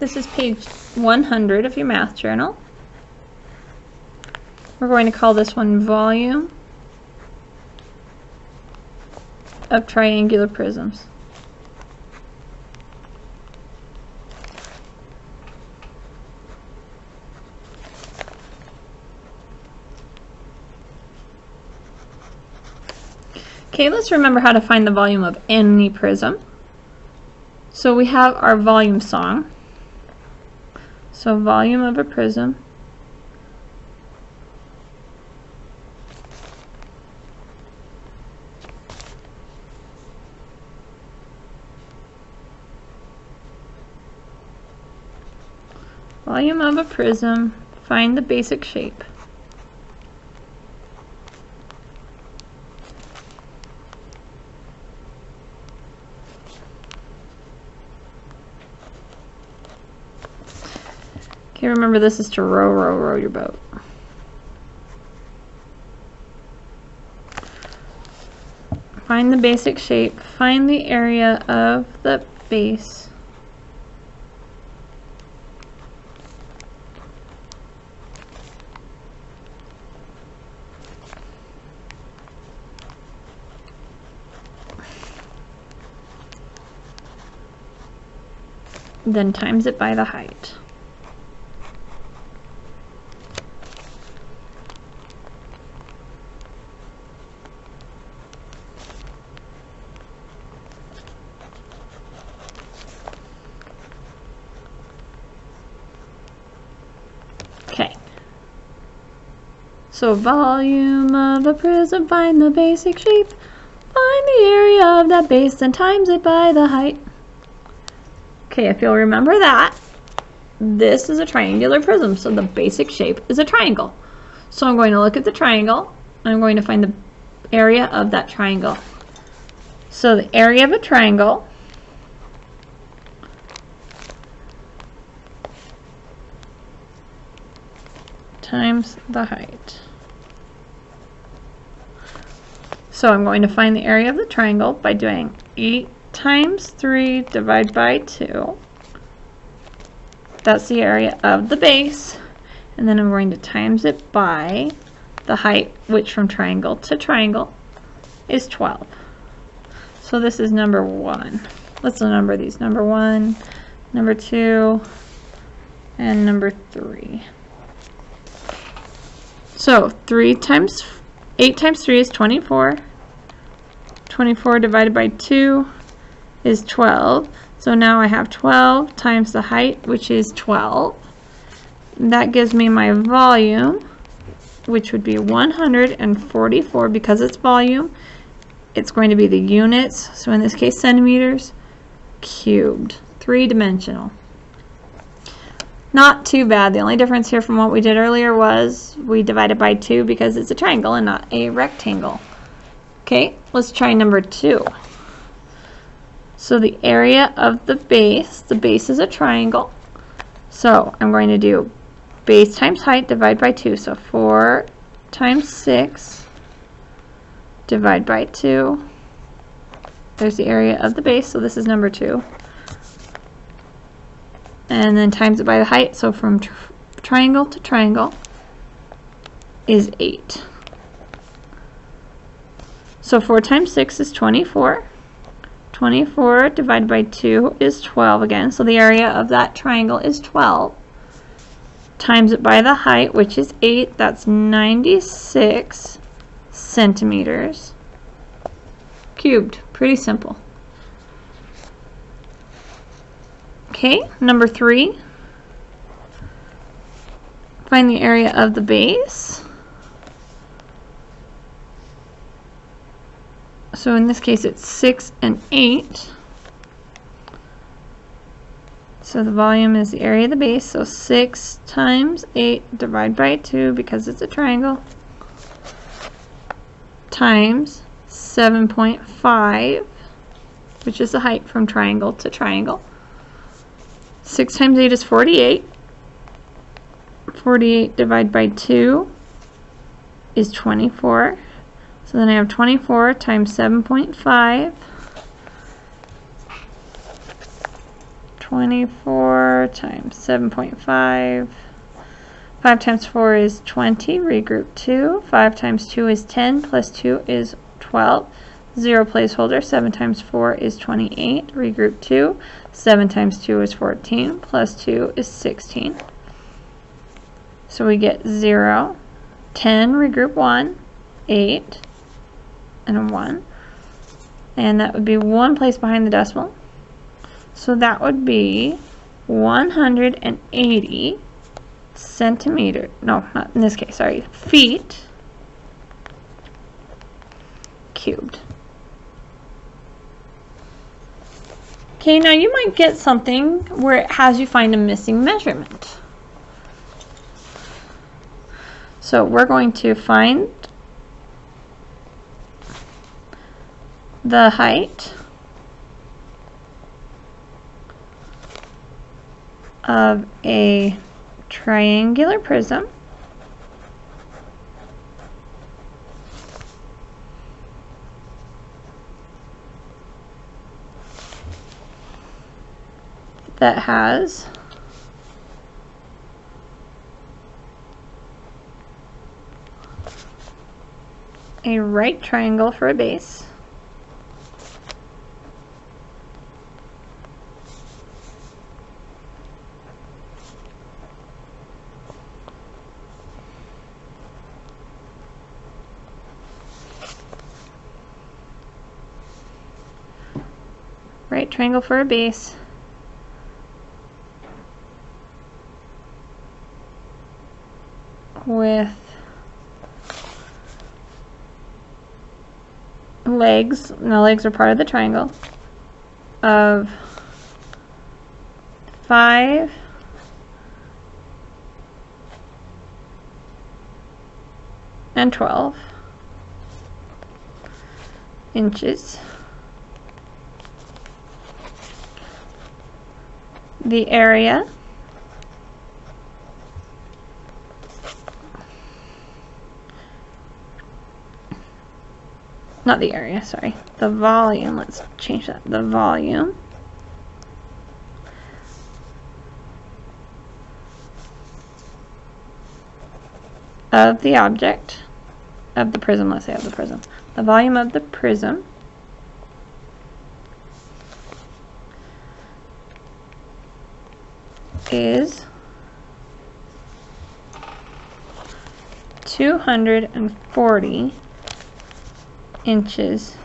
This is page 100 of your math journal. We're going to call this one volume of triangular prisms. Okay, let's remember how to find the volume of any prism. So we have our volume song. So volume of a prism find the basic shape. Okay, remember this is to row, row, row your boat. Find the basic shape, find the area of the base. Then times it by the height. Okay. So volume of a prism, find the basic shape, find the area of that base, then times it by the height. Okay, if you'll remember that, this is a triangular prism, so the basic shape is a triangle. So I'm going to look at the triangle, and I'm going to find the area of that triangle. So the area of a triangle times the height. So I'm going to find the area of the triangle by doing 8 times 3 divided by 2. That's the area of the base. And then I'm going to times it by the height, which from triangle to triangle is 12. So this is number 1. Let's number these. Number 1, number 2, and number 3. So 8 times 3 is 24. 24 divided by 2 is 12. So now I have 12 times the height, which is 12. That gives me my volume, which would be 144. Because it's volume, it's going to be the units, so in this case centimeters cubed, 3-dimensional. Not too bad. The only difference here from what we did earlier was we divided by 2 because it's a triangle and not a rectangle. Okay, let's try number 2. So the area of the base is a triangle. So I'm going to do base times height divided by 2. So 4 times 6 divided by 2. There's the area of the base, so this is number 2. And then times it by the height, so from triangle to triangle is 8. So 4 times 6 is 24. 24 divided by 2 is 12 again, so the area of that triangle is 12. Times it by the height, which is 8, that's 96 centimeters cubed. Pretty simple. Okay, number 3. Find the area of the base. So in this case it's 6 and 8. So the volume is the area of the base, so 6 times 8 divided by 2 because it's a triangle, times 7.5, which is the height from triangle to triangle. 6 times 8 is 48. 48 divided by 2 is 24. So then I have 24 times 7.5. 24 times 7.5. 5 times 4 is 20. Regroup 2. 5 times 2 is 10. Plus 2 is 12. 0 placeholder. 7 times 4 is 28. Regroup 2. 7 times 2 is 14. Plus 2 is 16. So we get 0, 10, regroup 1, 8, and a 1. And that would be 1 place behind the decimal. So that would be 180 centimeter, no, not in this case, sorry, feet cubed. Okay, now you might get something where it has you find a missing measurement. So we're going to find the height of a triangular prism that has a right triangle for a base, right triangle for a base, with legs, and the legs are part of the triangle, of 5 and 12 inches. The area not the area, sorry, the volume, let's change that, the volume of the object, of the prism, let's say of the prism, the volume of the prism is 240 inches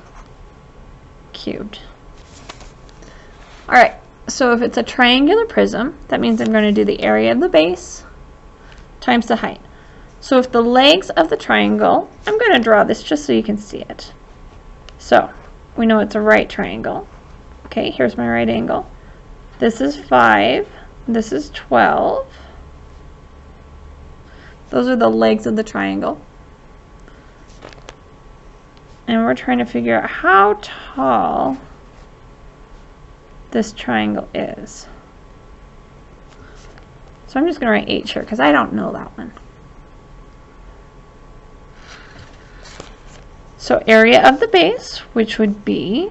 cubed. Alright, so if it's a triangular prism, that means I'm going to do the area of the base times the height. So if the legs of the triangle, I'm going to draw this just so you can see it. So we know it's a right triangle. Okay, here's my right angle. This is 5. This is 12. Those are the legs of the triangle. And we're trying to figure out how tall this triangle is. So I'm just going to write h here because I don't know that one. So area of the base, which would be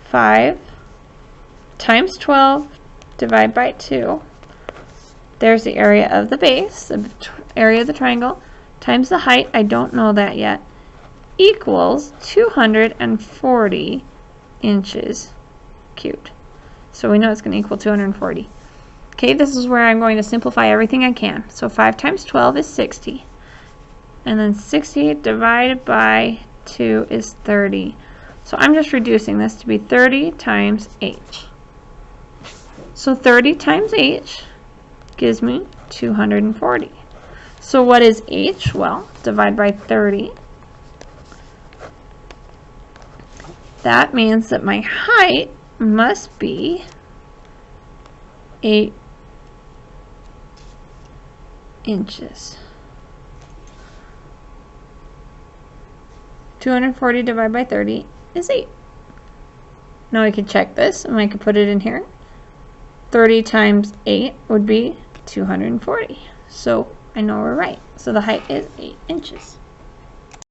5 times 12 divided by 2. There's the area of the base, the area of the triangle, times the height, I don't know that yet, equals 240 inches cubed. So we know it's going to equal 240. Okay, this is where I'm going to simplify everything I can. So 5 times 12 is 60. And then 60 divided by 2 is 30. So I'm just reducing this to be 30 times h. So 30 times h gives me 240. So what is h? Well, divide by 30. That means that my height must be 8 inches. 240 divided by 30 is 8. Now I could check this and I could put it in here. 30 times 8 would be 240. So I know we're right. So the height is 8 inches.